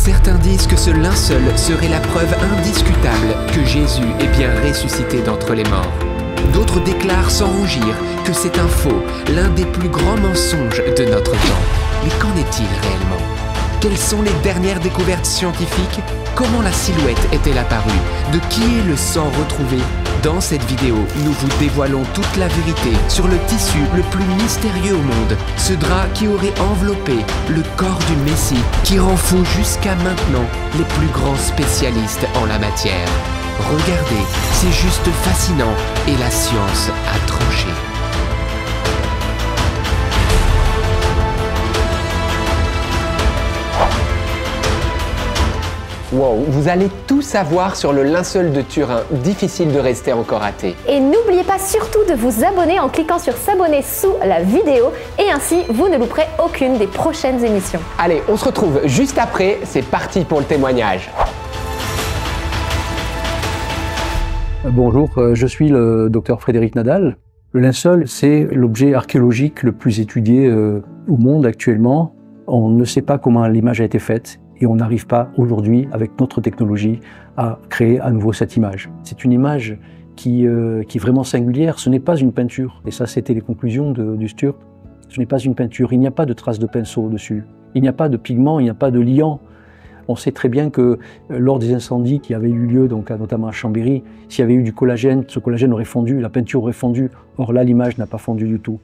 Certains disent que ce linceul serait la preuve indiscutable que Jésus est bien ressuscité d'entre les morts. D'autres déclarent sans rougir que c'est un faux, l'un des plus grands mensonges de notre temps. Mais qu'en est-il réellement? Quelles sont les dernières découvertes scientifiques? Comment la silhouette est-elle apparue? De qui est le sang retrouvé? Dans cette vidéo, nous vous dévoilons toute la vérité sur le tissu le plus mystérieux au monde, ce drap qui aurait enveloppé le corps du Messie, qui rend fou jusqu'à maintenant les plus grands spécialistes en la matière. Regardez, c'est juste fascinant et la science a tranché. Wow, vous allez tout savoir sur le linceul de Turin, difficile de rester encore athée. Et n'oubliez pas surtout de vous abonner en cliquant sur s'abonner sous la vidéo et ainsi vous ne louperez aucune des prochaines émissions. Allez, on se retrouve juste après, c'est parti pour le témoignage. Bonjour, je suis le docteur Frédéric Nadal. Le linceul, c'est l'objet archéologique le plus étudié au monde actuellement. On ne sait pas comment l'image a été faite. Et on n'arrive pas aujourd'hui, avec notre technologie, à créer à nouveau cette image. C'est une image qui est vraiment singulière, ce n'est pas une peinture. Et ça, c'était les conclusions du Sturp. Ce n'est pas une peinture, il n'y a pas de traces de pinceau dessus. Il n'y a pas de pigment, il n'y a pas de liant. On sait très bien que lors des incendies qui avaient eu lieu, donc notamment à Chambéry, s'il y avait eu du collagène, ce collagène aurait fondu, la peinture aurait fondu. Or là, l'image n'a pas fondu du tout.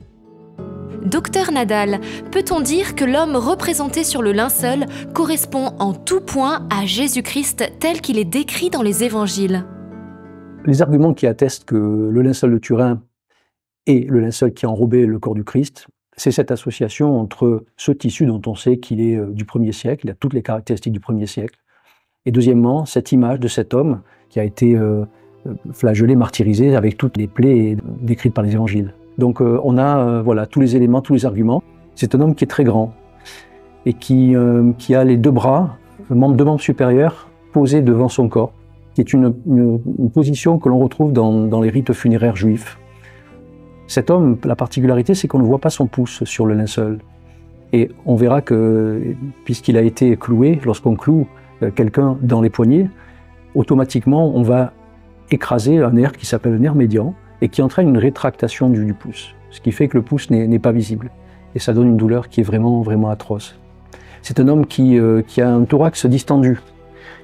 Docteur Nadal, peut-on dire que l'homme représenté sur le linceul correspond en tout point à Jésus-Christ tel qu'il est décrit dans les évangiles? Les arguments qui attestent que le linceul de Turin est le linceul qui a enrobé le corps du Christ, c'est cette association entre ce tissu dont on sait qu'il est du 1er siècle, il a toutes les caractéristiques du 1er siècle, et deuxièmement, cette image de cet homme qui a été flagellé, martyrisé, avec toutes les plaies décrites par les évangiles. Donc on a voilà, tous les éléments, tous les arguments. C'est un homme qui est très grand et qui a les deux bras, deux membres supérieurs, posés devant son corps, qui est une position que l'on retrouve dans les rites funéraires juifs. Cet homme, la particularité, c'est qu'on ne voit pas son pouce sur le linceul. Et on verra que, puisqu'il a été cloué, lorsqu'on cloue quelqu'un dans les poignets, automatiquement on va écraser un nerf qui s'appelle le nerf médian, et qui entraîne une rétractation du pouce, ce qui fait que le pouce n'est pas visible. Et ça donne une douleur qui est vraiment, vraiment atroce. C'est un homme qui a un thorax distendu.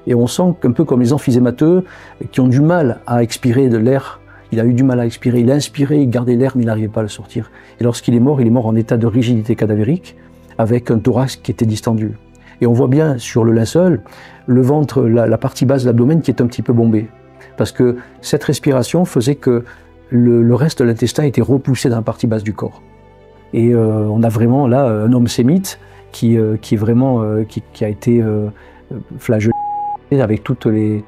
Et on sent qu'un peu comme les emphysémateux, qui ont du mal à expirer de l'air. Il a eu du mal à expirer, il a inspiré, il gardait l'air, mais il n'arrivait pas à le sortir. Et lorsqu'il est mort en état de rigidité cadavérique, avec un thorax qui était distendu. Et on voit bien sur le linceul, le ventre, la partie basse de l'abdomen qui est un petit peu bombée. Parce que cette respiration faisait que le reste de l'intestin était repoussé dans la partie basse du corps. Et on a vraiment là un homme sémite qui a été flagellé avec toutes les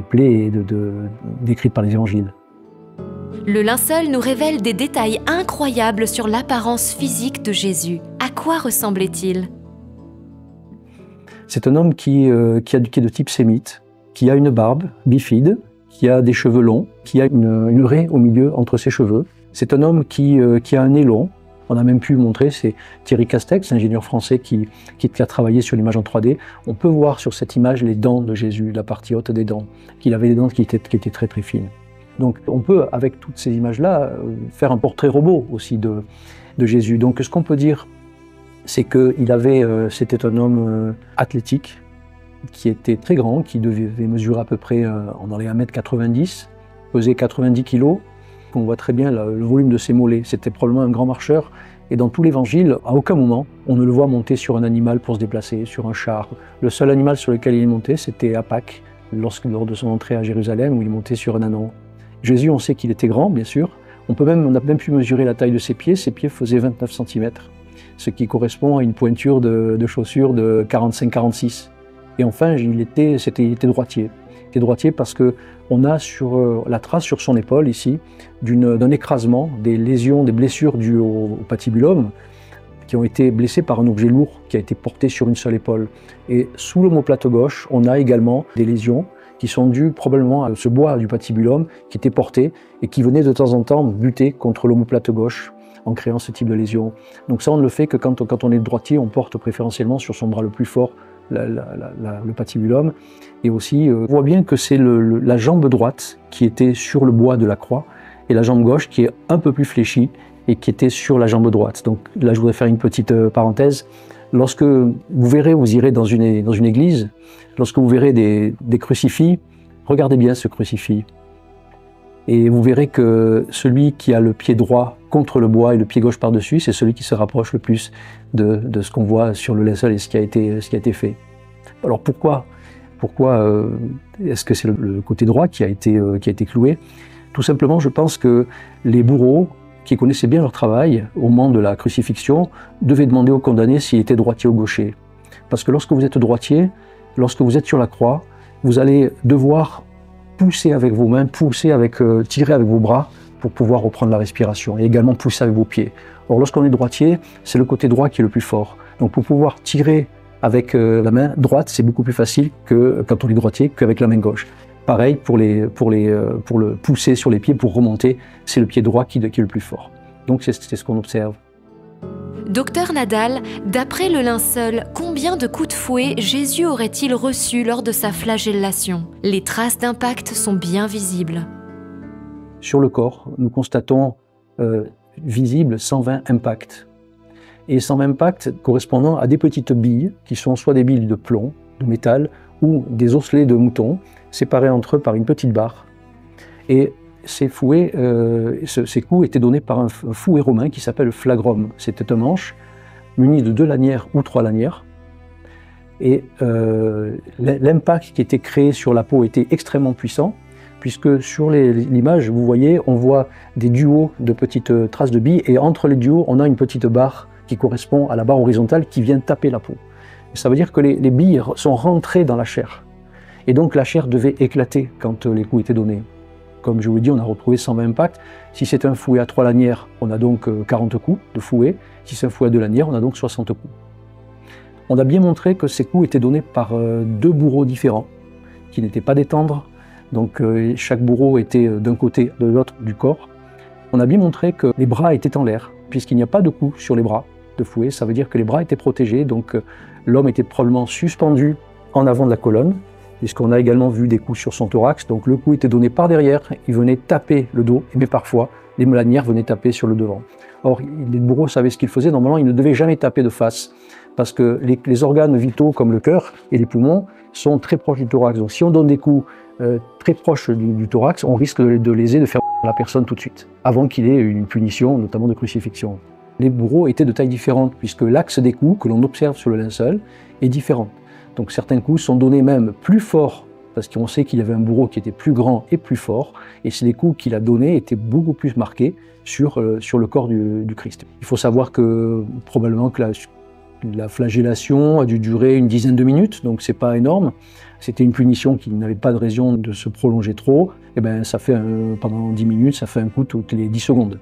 plaies décrites par les évangiles. Le linceul nous révèle des détails incroyables sur l'apparence physique de Jésus. À quoi ressemblait-il? C'est un homme qui est de type sémite, qui a une barbe bifide, qui a des cheveux longs, qui a une raie au milieu entre ses cheveux. C'est un homme qui a un nez long. On a même pu montrer, c'est Thierry Castex, ingénieur français qui a travaillé sur l'image en 3D. On peut voir sur cette image les dents de Jésus, la partie haute des dents, qu'il avait des dents qui étaient très très fines. Donc on peut, avec toutes ces images-là, faire un portrait robot aussi de Jésus. Donc ce qu'on peut dire, c'est que c'était un homme athlétique, qui était très grand, qui devait mesurer à peu près dans les 1m90, pesait 90 kg. On voit très bien le volume de ses mollets. C'était probablement un grand marcheur. Et dans tout l'évangile, à aucun moment, on ne le voit monter sur un animal pour se déplacer, sur un char. Le seul animal sur lequel il est monté, c'était à Pâques, lors de son entrée à Jérusalem, où il montait sur un ânon. Jésus, on sait qu'il était grand, bien sûr. On a même pu mesurer la taille de ses pieds. Ses pieds faisaient 29 cm, ce qui correspond à une pointure de chaussure de 45-46. Et enfin, il était droitier. Il était droitier parce qu'on a sur la trace sur son épaule, ici, d'un écrasement, des lésions, des blessures dues au patibulum, qui ont été blessés par un objet lourd qui a été porté sur une seule épaule. Et sous l'omoplate gauche, on a également des lésions qui sont dues probablement à ce bois du patibulum qui était porté et qui venait de temps en temps buter contre l'omoplate gauche en créant ce type de lésion. Donc ça, on ne le fait que quand on est droitier, on porte préférentiellement sur son bras le plus fort le patibulum. Et aussi, on voit bien que c'est la jambe droite qui était sur le bois de la croix et la jambe gauche qui est un peu plus fléchie et qui était sur la jambe droite. Donc là, je voudrais faire une petite parenthèse. Lorsque vous verrez, vous irez dans une église, lorsque vous verrez des crucifix, regardez bien ce crucifix. Et vous verrez que celui qui a le pied droit contre le bois et le pied gauche par-dessus, c'est celui qui se rapproche le plus de ce qu'on voit sur le linceul et ce qui a été fait. Alors pourquoi est-ce que c'est le côté droit qui a été cloué? Tout simplement, je pense que les bourreaux, qui connaissaient bien leur travail au moment de la crucifixion, devaient demander au condamné s'il était droitier ou gaucher. Parce que lorsque vous êtes droitier, lorsque vous êtes sur la croix, vous allez devoir pousser avec vos mains, tirer avec vos bras pour pouvoir reprendre la respiration, et également pousser avec vos pieds. Or, lorsqu'on est droitier, c'est le côté droit qui est le plus fort. Donc pour pouvoir tirer avec la main droite, c'est beaucoup plus facile que quand on est droitier qu'avec la main gauche. Pareil pour le pousser sur les pieds pour remonter, c'est le pied droit qui est le plus fort. Donc c'est ce qu'on observe. Docteur Nadal, d'après le linceul, combien de coups de fouet Jésus aurait-il reçu lors de sa flagellation? Les traces d'impact sont bien visibles. Sur le corps, nous constatons visibles 120 impacts. Et 120 impacts correspondant à des petites billes, qui sont soit des billes de plomb, de métal, ou des osselets de mouton, séparés entre eux par une petite barre. Et ces fouets, ces coups étaient donnés par un fouet romain qui s'appelle le flagrum. C'était un manche muni de 2 lanières ou 3 lanières. Et l'impact qui était créé sur la peau était extrêmement puissant, puisque sur l'image, vous voyez, on voit des duos de petites traces de billes, et entre les duos, on a une petite barre qui correspond à la barre horizontale qui vient taper la peau. Ça veut dire que les billes sont rentrées dans la chair. Et donc la chair devait éclater quand les coups étaient donnés. Comme je vous l'ai dit, on a retrouvé 120 impacts. Si c'est un fouet à 3 lanières, on a donc 40 coups de fouet. Si c'est un fouet à 2 lanières, on a donc 60 coups. On a bien montré que ces coups étaient donnés par 2 bourreaux différents, qui n'étaient pas des tendres. Donc chaque bourreau était d'un côté, de l'autre du corps. On a bien montré que les bras étaient en l'air, puisqu'il n'y a pas de coups sur les bras de fouet. Ça veut dire que les bras étaient protégés, donc l'homme était probablement suspendu en avant de la colonne, puisqu'on a également vu des coups sur son thorax. Donc le coup était donné par derrière, il venait taper le dos, mais parfois les lanières venaient taper sur le devant. Or, les bourreaux savaient ce qu'ils faisaient. Normalement, ils ne devaient jamais taper de face, parce que les organes vitaux comme le cœur et les poumons sont très proches du thorax. Donc si on donne des coups très proches du thorax, on risque de léser, de faire la personne tout de suite, avant qu'il ait une punition, notamment de crucifixion. Les bourreaux étaient de taille différente, puisque l'axe des coups que l'on observe sur le linceul est différent. Donc certains coups sont donnés même plus forts, parce qu'on sait qu'il y avait un bourreau qui était plus grand et plus fort, et les coups qu'il a donnés étaient beaucoup plus marqués sur le corps du Christ. Il faut savoir que probablement que la flagellation a dû durer une dizaine de minutes, donc c'est pas énorme. C'était une punition qui n'avait pas de raison de se prolonger trop. Et ben ça fait pendant 10 minutes, ça fait un coup toutes les 10 secondes.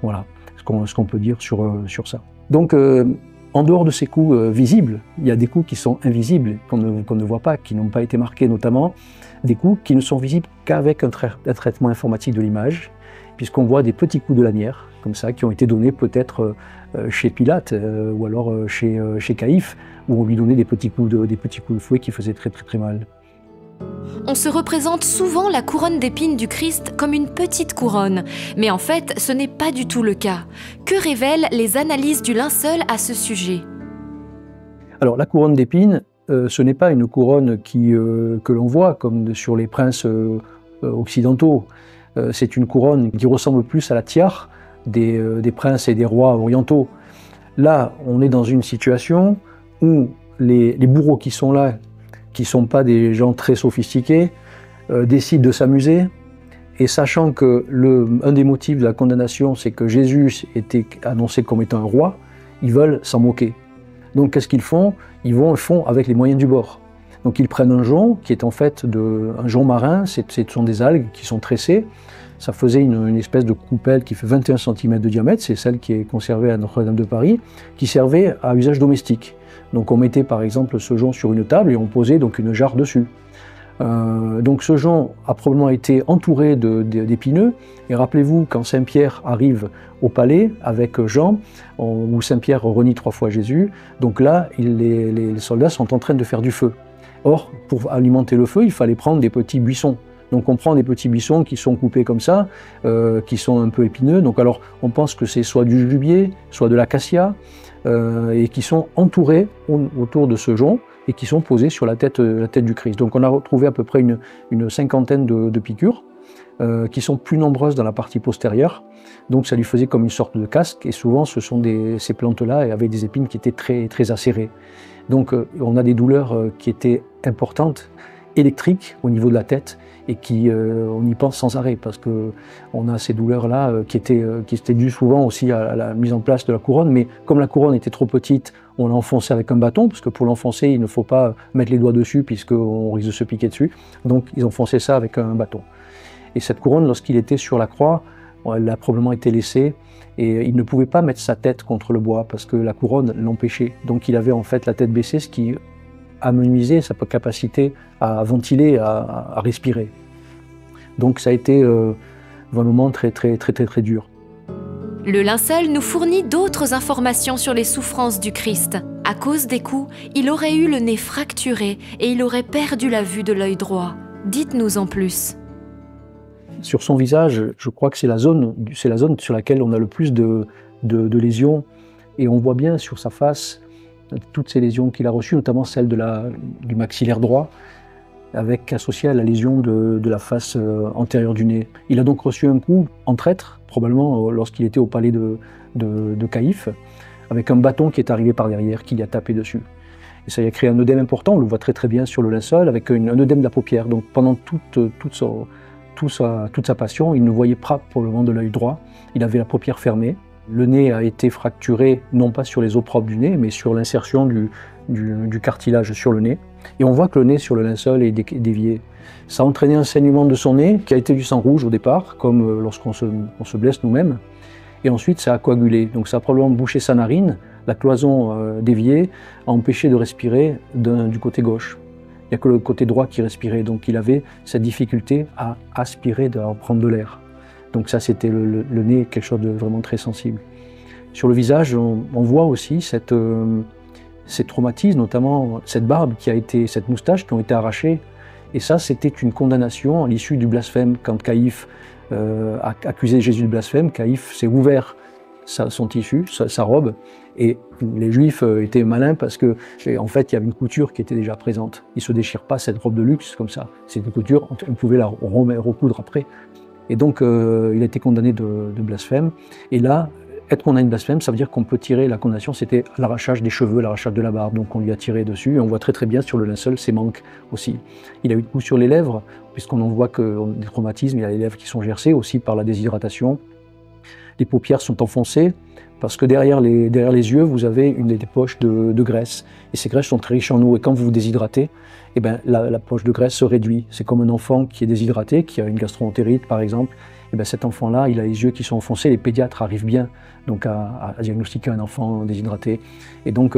Voilà ce qu'on peut dire sur ça. Donc en dehors de ces coups visibles, il y a des coups qui sont invisibles, qu'on ne voit pas, qui n'ont pas été marqués, notamment des coups qui ne sont visibles qu'avec un traitement informatique de l'image, puisqu'on voit des petits coups de lanière, comme ça, qui ont été donnés peut-être chez Pilate ou alors chez Caïphe, où on lui donnait des petits coups de fouet qui faisaient très très très mal. On se représente souvent la couronne d'épines du Christ comme une petite couronne, mais en fait, ce n'est pas du tout le cas. Que révèlent les analyses du linceul à ce sujet? Alors, la couronne d'épines, ce n'est pas une couronne que l'on voit comme sur les princes occidentaux. C'est une couronne qui ressemble plus à la tiare des princes et des rois orientaux. Là, on est dans une situation où les bourreaux qui sont là, qui ne sont pas des gens très sophistiqués, décident de s'amuser, et sachant que un des motifs de la condamnation, c'est que Jésus était annoncé comme étant un roi, ils veulent s'en moquer. Donc qu'est-ce qu'ils font? Ils font avec les moyens du bord. Donc ils prennent un jonc, qui est en fait un jonc marin, ce sont des algues qui sont tressées. Ça faisait une espèce de coupelle qui fait 21 cm de diamètre, c'est celle qui est conservée à Notre-Dame de Paris, qui servait à usage domestique. Donc on mettait par exemple ce jonc sur une table et on posait donc une jarre dessus. Donc ce jonc a probablement été entouré d'épineux. Et rappelez-vous, quand Saint Pierre arrive au palais avec Jean, où Saint Pierre renie 3 fois Jésus, donc là, les soldats sont en train de faire du feu. Or, pour alimenter le feu, il fallait prendre des petits buissons. Donc on prend des petits buissons qui sont coupés comme ça, qui sont un peu épineux. Donc alors on pense que c'est soit du gibier, soit de l'acacia, et qui sont entourés autour de ce jonc et qui sont posés sur la tête du Christ. Donc on a retrouvé à peu près une cinquantaine de piqûres, qui sont plus nombreuses dans la partie postérieure. Donc ça lui faisait comme une sorte de casque, et souvent ces plantes-là avaient des épines qui étaient très, très acérées. Donc on a des douleurs qui étaient importantes, électriques au niveau de la tête, et on y pense sans arrêt, parce qu'on a ces douleurs-là qui étaient dues souvent aussi à la mise en place de la couronne, mais comme la couronne était trop petite, on l'a enfoncée avec un bâton, parce que pour l'enfoncer, il ne faut pas mettre les doigts dessus, puisqu'on risque de se piquer dessus, donc ils enfonçaient ça avec un bâton. Et cette couronne, lorsqu'il était sur la croix, elle a probablement été laissée, et il ne pouvait pas mettre sa tête contre le bois, parce que la couronne l'empêchait. Donc il avait en fait la tête baissée, ce qui amenuisait sa capacité à ventiler, à respirer. Donc ça a été un moment très dur. Le linceul nous fournit d'autres informations sur les souffrances du Christ. À cause des coups, il aurait eu le nez fracturé et il aurait perdu la vue de l'œil droit. Dites-nous en plus. Sur son visage, je crois que c'est la zone sur laquelle on a le plus de lésions, et on voit bien sur sa face toutes ces lésions qu'il a reçues, notamment celle du maxillaire droit, avec associé à la lésion de la face antérieure du nez. Il a donc reçu un coup en traître, probablement lorsqu'il était au palais de Caïphe, avec un bâton qui est arrivé par derrière, qui lui a tapé dessus. Et ça y a créé un œdème important, on le voit très bien sur le linceul, avec un œdème de la paupière. Donc pendant toute sa passion, il ne voyait pas probablement de l'œil droit, il avait la paupière fermée. Le nez a été fracturé, non pas sur les os propres du nez, mais sur l'insertion du cartilage sur le nez. Et on voit que le nez sur le linceul est dévié. Ça a entraîné un saignement de son nez, qui a été du sang rouge au départ, comme lorsqu'on se blesse nous-mêmes. Et ensuite, ça a coagulé. Donc ça a probablement bouché sa narine, la cloison déviée a empêché de respirer du côté gauche. Il n'y a que le côté droit qui respirait. Donc il avait cette difficulté à aspirer, à prendre de l'air. Donc ça, c'était le nez, quelque chose de vraiment très sensible. Sur le visage, on voit aussi ces traumatismes, notamment cette barbe cette moustache qui ont été arrachées. Et ça, c'était une condamnation à l'issue du blasphème. Quand Caïphe a accusé Jésus de blasphème, Caïphe s'est ouvert son tissu, sa robe, et les Juifs étaient malins parce que, en fait, il y avait une couture qui était déjà présente. Ils ne se déchirent pas cette robe de luxe comme ça. C'est une couture, on pouvait la recoudre après. Et donc, il a été condamné de blasphème. Et là, être condamné de blasphème, ça veut dire qu'on peut tirer la condamnation, c'était l'arrachage des cheveux, l'arrachage de la barbe. Donc on lui a tiré dessus, et on voit très bien sur le linceul ses manques aussi. Il a eu des coups sur les lèvres, puisqu'on en voit que des traumatismes, il a les lèvres qui sont gercées aussi par la déshydratation. Les paupières sont enfoncées, parce que derrière les yeux, vous avez des poches de graisse. Et ces graisses sont très riches en eau, et quand vous vous déshydratez, eh ben, la poche de graisse se réduit. C'est comme un enfant qui est déshydraté, qui a une gastro-entérite par exemple. Et ben, cet enfant-là, il a les yeux qui sont enfoncés. Les pédiatres arrivent bien donc à diagnostiquer un enfant déshydraté. Et donc,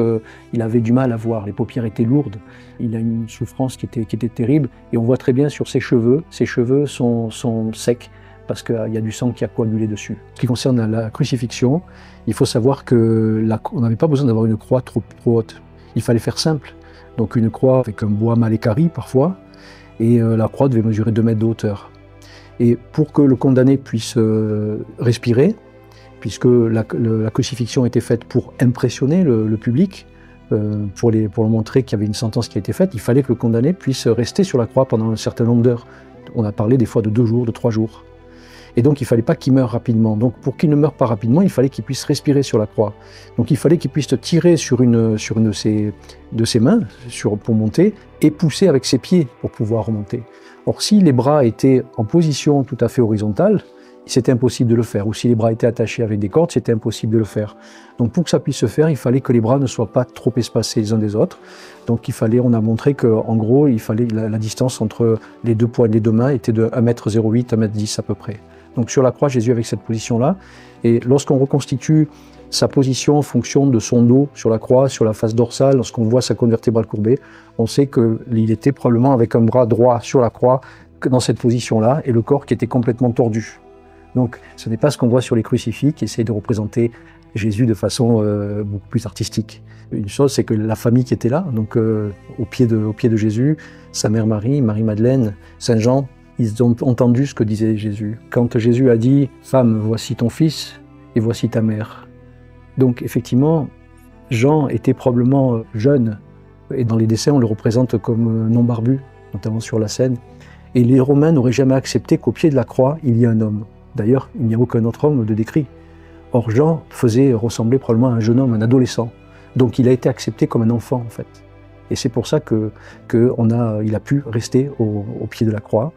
il avait du mal à voir. Les paupières étaient lourdes. Il a une souffrance qui était terrible. Et on voit très bien sur ses cheveux. Ses cheveux sont secs parce qu'il y a du sang qui a coagulé dessus. En ce qui concerne la crucifixion, il faut savoir qu'on n'avait pas besoin d'avoir une croix trop haute. Il fallait faire simple. Donc une croix avec un bois mal équarri parfois. Et la croix devait mesurer 2 mètres de hauteur. Et pour que le condamné puisse respirer, puisque la crucifixion était faite pour impressionner le public, pour lui montrer qu'il y avait une sentence qui a été faite, il fallait que le condamné puisse rester sur la croix pendant un certain nombre d'heures. On a parlé des fois de 2 jours, de 3 jours. Et donc il ne fallait pas qu'il meure rapidement. Donc pour qu'il ne meure pas rapidement, il fallait qu'il puisse respirer sur la croix. Donc il fallait qu'il puisse tirer sur une de ses mains pour monter, et pousser avec ses pieds pour pouvoir remonter. Or si les bras étaient en position tout à fait horizontale, c'était impossible de le faire. Ou si les bras étaient attachés avec des cordes, c'était impossible de le faire. Donc pour que ça puisse se faire, il fallait que les bras ne soient pas trop espacés les uns des autres. Donc on a montré qu'en gros, il fallait la distance entre les 2 poings, les 2 mains était de 1,08 m, 1,10 m à peu près. Donc sur la croix, Jésus avec cette position-là. Et lorsqu'on reconstitue sa position en fonction de son dos sur la croix, sur la face dorsale, lorsqu'on voit sa colonne vertébrale courbée, on sait qu'il était probablement avec un bras droit sur la croix, dans cette position-là, et le corps qui était complètement tordu. Donc ce n'est pas ce qu'on voit sur les crucifix qui essaient de représenter Jésus de façon beaucoup plus artistique. Une chose, c'est que la famille qui était là, donc au pied de Jésus, sa mère Marie, Marie-Madeleine, Saint Jean, ils ont entendu ce que disait Jésus. Quand Jésus a dit « Femme, voici ton fils et voici ta mère ». Donc effectivement, Jean était probablement jeune, et dans les dessins, on le représente comme non barbu, notamment sur la scène. Et les Romains n'auraient jamais accepté qu'au pied de la croix, il y ait un homme. D'ailleurs, il n'y a aucun autre homme de décrit. Or, Jean ressemblait probablement à un jeune homme, un adolescent. Donc il a été accepté comme un enfant, en fait. Et c'est pour ça qu'il a pu rester au pied de la croix.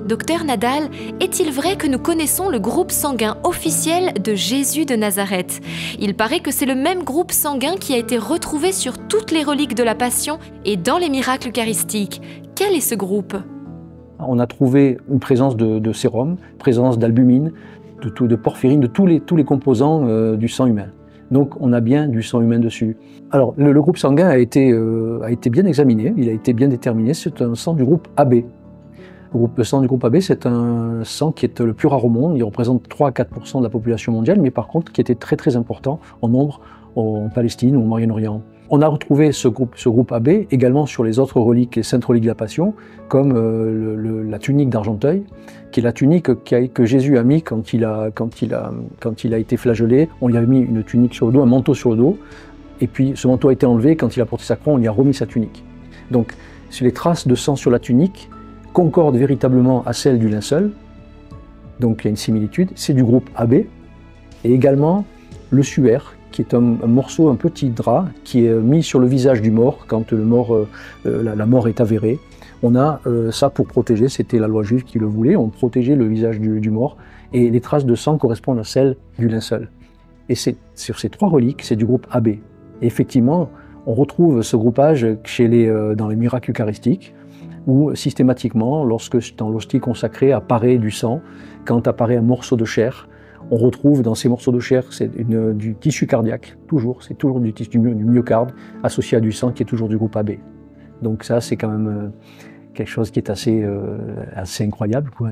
Docteur Nadal, est-il vrai que nous connaissons le groupe sanguin officiel de Jésus de Nazareth? Il paraît que c'est le même groupe sanguin qui a été retrouvé sur toutes les reliques de la Passion et dans les miracles eucharistiques. Quel est ce groupe? On a trouvé une présence de sérum, présence d'albumine, de porphyrine, de tous les composants du sang humain. Donc on a bien du sang humain dessus. Alors le groupe sanguin a été bien examiné, il a été bien déterminé, c'est un sang du groupe AB. Le sang du groupe AB, c'est un sang qui est le plus rare au monde, il représente 3 à 4% de la population mondiale, mais par contre qui était très très important en nombre en Palestine ou au Moyen-Orient. On a retrouvé ce groupe AB également sur les autres reliques, les saintes reliques de la Passion, comme la tunique d'Argenteuil, qui est la tunique que Jésus a mis quand il a été flagellé. On lui avait mis une tunique sur le dos, un manteau sur le dos, et puis ce manteau a été enlevé, quand il a porté sa croix, on lui a remis sa tunique. Donc les traces de sang sur la tunique concordent véritablement à celles du linceul, donc il y a une similitude, c'est du groupe AB, et également le suaire, qui est un morceau, un petit drap, qui est mis sur le visage du mort quand la mort est avérée. On a ça pour protéger, c'était la loi juive qui le voulait, on protégeait le visage du mort, et les traces de sang correspondent à celles du linceul. Et sur ces 3 reliques, c'est du groupe AB. Et effectivement, on retrouve ce groupage dans les miracles eucharistiques, où systématiquement, lorsque dans l'hostie consacrée apparaît du sang, quand apparaît un morceau de chair, on retrouve dans ces morceaux de chair du tissu cardiaque, c'est toujours du myocarde, associé à du sang qui est toujours du groupe AB. Donc ça, c'est quand même quelque chose qui est assez incroyable, quoi.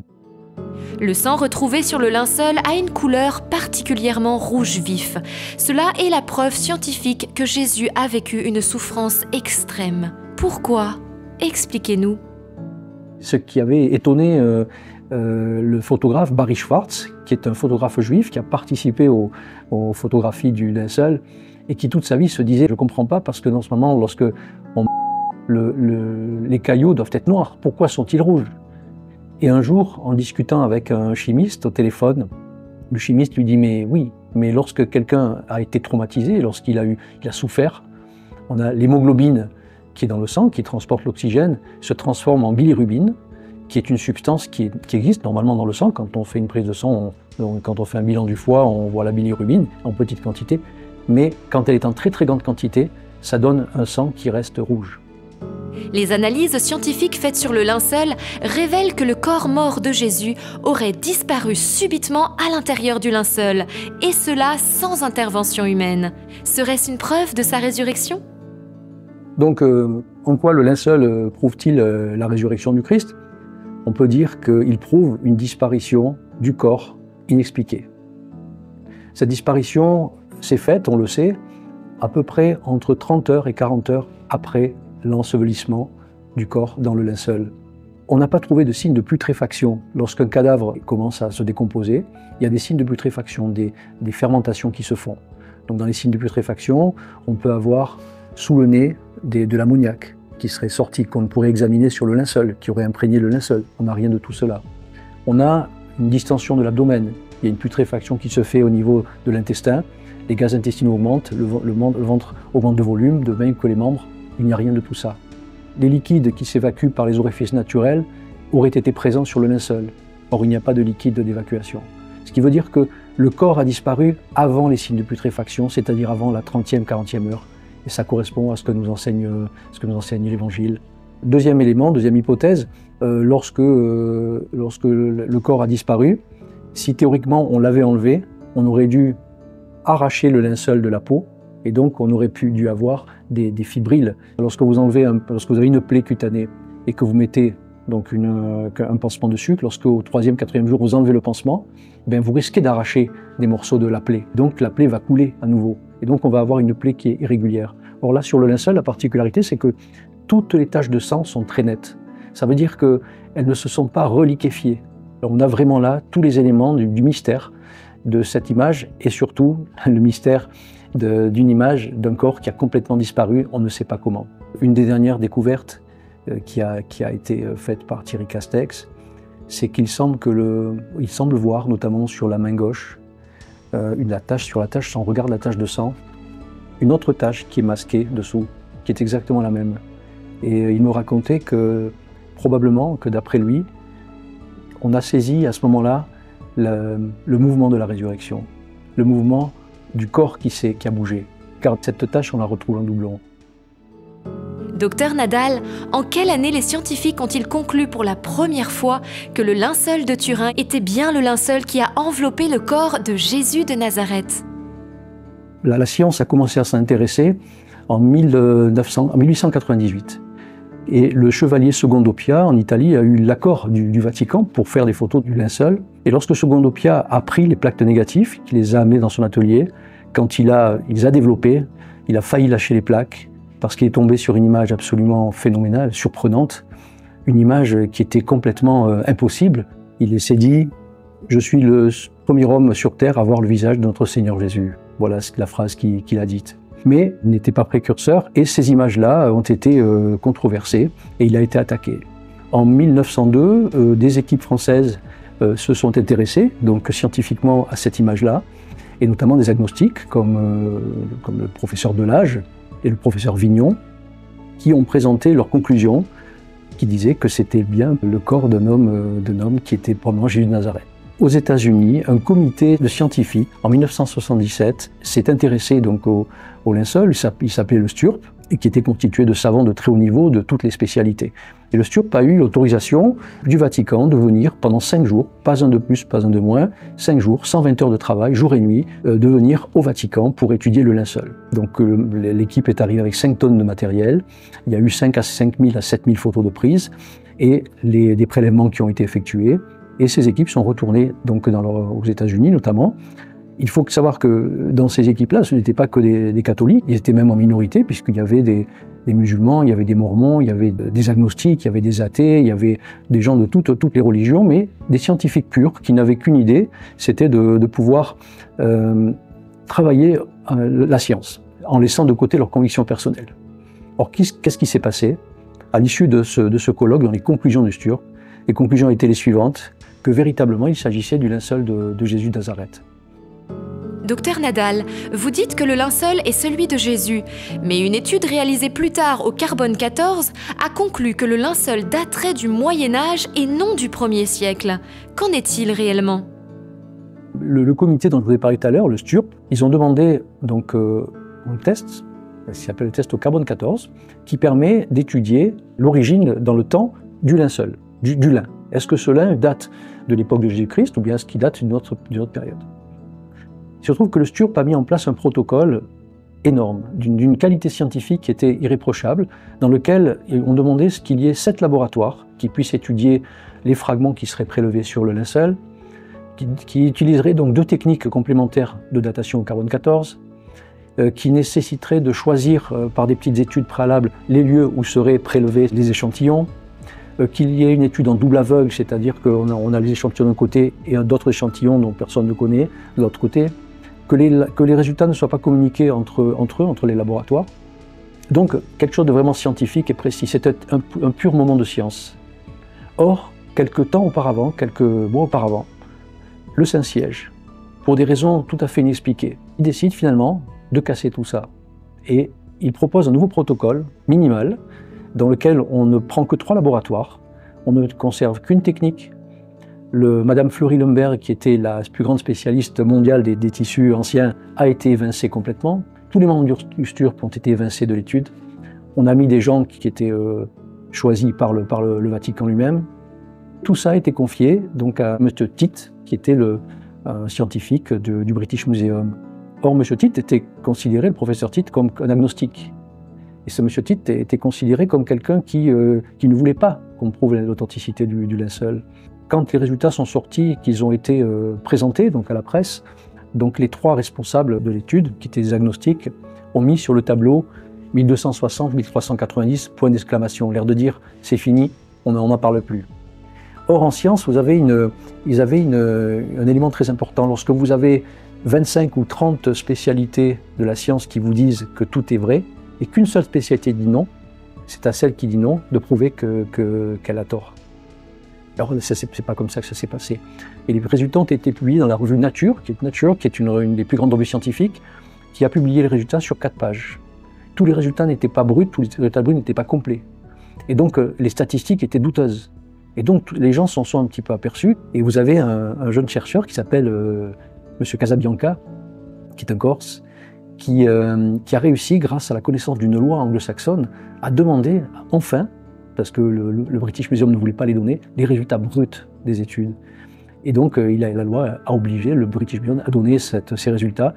Le sang retrouvé sur le linceul a une couleur particulièrement rouge vif. Cela est la preuve scientifique que Jésus a vécu une souffrance extrême. Pourquoi? Expliquez-nous. Ce qui avait étonné le photographe Barry Schwartz, qui est un photographe juif qui a participé aux photographies du linceul et qui toute sa vie se disait « je ne comprends pas parce que dans ce moment, lorsque les caillots doivent être noirs, pourquoi sont-ils rouges ?» Et un jour, en discutant avec un chimiste au téléphone, le chimiste lui dit « mais oui, mais lorsque quelqu'un a été traumatisé, lorsqu'il a souffert, on a l'hémoglobine qui est dans le sang, qui transporte l'oxygène, se transforme en bilirubine, qui est une substance qui existe normalement dans le sang. Quand on fait une prise de sang, quand on fait un bilan du foie, on voit la bilirubine en petite quantité, mais quand elle est en très très grande quantité, ça donne un sang qui reste rouge. Les analyses scientifiques faites sur le linceul révèlent que le corps mort de Jésus aurait disparu subitement à l'intérieur du linceul, et cela sans intervention humaine. Serait-ce une preuve de sa résurrection ? Donc, en quoi le linceul prouve-t-il la résurrection du Christ? On peut dire qu'il prouve une disparition du corps inexpliquée. Cette disparition s'est faite, on le sait, à peu près entre 30 heures et 40 heures après l'ensevelissement du corps dans le linceul. On n'a pas trouvé de signes de putréfaction. Lorsqu'un cadavre commence à se décomposer, il y a des signes de putréfaction, des fermentations qui se font. Donc dans les signes de putréfaction, on peut avoir sous le nez de l'ammoniac qui serait sorti, qu'on pourrait examiner sur le linceul, qui aurait imprégné le linceul. On n'a rien de tout cela. On a une distension de l'abdomen. Il y a une putréfaction qui se fait au niveau de l'intestin. Les gaz intestinaux augmentent, le ventre augmente de volume, de même que les membres. Il n'y a rien de tout ça. Les liquides qui s'évacuent par les orifices naturels auraient été présents sur le linceul. Or, il n'y a pas de liquide d'évacuation. Ce qui veut dire que le corps a disparu avant les signes de putréfaction, c'est-à-dire avant la 30e, 40e heure. Et ça correspond à ce que nous enseigne l'Évangile. Deuxième élément, deuxième hypothèse, lorsque le corps a disparu, si théoriquement on l'avait enlevé, on aurait dû arraché le linceul de la peau, et donc on aurait dû avoir des fibrilles. Lorsque vous avez une plaie cutanée et que vous mettez donc un pansement dessus, lorsque au 3e, 4e jour vous enlevez le pansement, bien vous risquez d'arracher des morceaux de la plaie. Donc la plaie va couler à nouveau, et donc on va avoir une plaie qui est irrégulière. Or là, sur le linceul, la particularité, c'est que toutes les taches de sang sont très nettes. Ça veut dire qu'elles ne se sont pas reliquéfiées. Alors, on a vraiment là tous les éléments du mystère de cette image, et surtout le mystère d'une image d'un corps qui a complètement disparu, on ne sait pas comment. Une des dernières découvertes qui a été faite par Thierry Castex, c'est qu'il semble voir, notamment sur la main gauche, sur la tache, si on regarde la tache de sang, une autre tache qui est masquée dessous, qui est exactement la même. Et il me racontait que, probablement, que d'après lui, on a saisi à ce moment-là le mouvement de la résurrection, le mouvement du corps qui a bougé. Car cette tache, on la retrouve en doublon. Docteur Nadal, en quelle année les scientifiques ont-ils conclu pour la première fois que le linceul de Turin était bien le linceul qui a enveloppé le corps de Jésus de Nazareth? La science a commencé à s'intéresser en 1898. Et le chevalier Secondoppia, en Italie, a eu l'accord du Vatican pour faire des photos du linceul. Et lorsque Secondoppia a pris les plaques de négatifs, qu'il les a amenées dans son atelier, quand il les a développées, il a failli lâcher les plaques, parce qu'il est tombé sur une image absolument phénoménale, surprenante, une image qui était complètement impossible. Il s'est dit « Je suis le premier homme sur terre à voir le visage de notre Seigneur Jésus ». Voilà la phrase qu'il a dite. Mais il n'était pas précurseur, et ces images-là ont été controversées, et il a été attaqué. En 1902, des équipes françaises se sont intéressées, donc scientifiquement, à cette image-là, et notamment des agnostiques, comme le professeur Delage et le professeur Vignon, qui ont présenté leurs conclusions, qui disaient que c'était bien le corps d'un homme qui était probablement Jésus de Nazareth. Aux États-Unis, un comité de scientifiques, en 1977, s'est intéressé donc au linceul. Il s'appelait le STURP, et qui était constitué de savants de très haut niveau de toutes les spécialités. Et le STURP a eu l'autorisation du Vatican de venir pendant 5 jours, pas un de plus, pas un de moins, 5 jours, 120 heures de travail, jour et nuit, de venir au Vatican pour étudier le linceul. Donc l'équipe est arrivée avec 5 tonnes de matériel, il y a eu 5 000 à 7 000 photos de prise, et des prélèvements qui ont été effectués. Et ces équipes sont retournées donc aux États-Unis notamment. Il faut savoir que dans ces équipes-là, ce n'étaient pas que des catholiques, ils étaient même en minorité, puisqu'il y avait des musulmans, il y avait des mormons, il y avait des agnostiques, il y avait des athées, il y avait des gens de toutes les religions, mais des scientifiques purs qui n'avaient qu'une idée, c'était de pouvoir travailler la science, en laissant de côté leurs convictions personnelles. Or, qu'est-ce qui s'est passé à l'issue de ce colloque, dans les conclusions du STURP? Les conclusions étaient les suivantes, que véritablement il s'agissait du linceul de Jésus de Nazareth. Docteur Nadal, vous dites que le linceul est celui de Jésus, mais une étude réalisée plus tard au carbone 14 a conclu que le linceul daterait du Moyen-Âge et non du 1er siècle. Qu'en est-il réellement? Le comité dont je vous ai parlé tout à l'heure, le STURP, ils ont demandé donc un test, qui s'appelle le test au carbone 14, qui permet d'étudier l'origine dans le temps du linceul, du lin. Est-ce que ce lin date de l'époque de Jésus-Christ ou bien est-ce qu'il date d'une autre période? Il se trouve que le STURP a mis en place un protocole énorme, d'une qualité scientifique qui était irréprochable, dans lequel on demandait qu'il y ait 7 laboratoires qui puissent étudier les fragments qui seraient prélevés sur le linceul, qui utiliseraient donc 2 techniques complémentaires de datation au carbone 14, qui nécessiteraient de choisir par des petites études préalables les lieux où seraient prélevés les échantillons, qu'il y ait une étude en double aveugle, c'est-à-dire qu'on a les échantillons d'un côté et d'autres échantillons dont personne ne connaît de l'autre côté, que les résultats ne soient pas communiqués entre les laboratoires. Donc quelque chose de vraiment scientifique et précis, c'était un pur moment de science. Or, quelques mois auparavant, le Saint-Siège, pour des raisons tout à fait inexpliquées, il décide finalement de casser tout ça. Et il propose un nouveau protocole minimal, dans lequel on ne prend que 3 laboratoires, on ne conserve qu'une technique. Madame Fleury Lemberg, qui était la plus grande spécialiste mondiale des tissus anciens, a été évincée complètement. Tous les membres du STURP ont été évincés de l'étude. On a mis des gens qui étaient choisis par le Vatican lui-même. Tout ça a été confié donc à M. Titt, qui était un scientifique du British Museum. Or, M. Tite était considéré, le professeur Tite, comme un agnostique. Et ce M. Tite était considéré comme quelqu'un qui ne voulait pas qu'on prouve l'authenticité du linceul. Quand les résultats sont sortis, qu'ils ont été présentés donc à la presse, donc les 3 responsables de l'étude, qui étaient des agnostiques, ont mis sur le tableau 1260-1390, point d'exclamation, l'air de dire « c'est fini, on n'en parle plus ». Or, en science, ils avaient un élément très important. Lorsque vous avez 25 ou 30 spécialités de la science qui vous disent que tout est vrai, et qu'une seule spécialité dit non, c'est à celle qui dit non de prouver qu'elle a tort. Alors, c'est pas comme ça que ça s'est passé. Et les résultats ont été publiés dans la revue Nature, qui est une des plus grandes revues scientifiques, qui a publié les résultats sur 4 pages. Tous les résultats n'étaient pas bruts, tous les résultats bruts n'étaient pas complets. Et donc, les statistiques étaient douteuses. Et donc, les gens s'en sont un petit peu aperçus. Et vous avez un jeune chercheur qui s'appelle M. Casabianca, qui est un Corse, qui a réussi, grâce à la connaissance d'une loi anglo-saxonne, à demander, enfin, parce que le British Museum ne voulait pas les donner, les résultats bruts des études. Et donc, la loi a obligé le British Museum à donner ces résultats.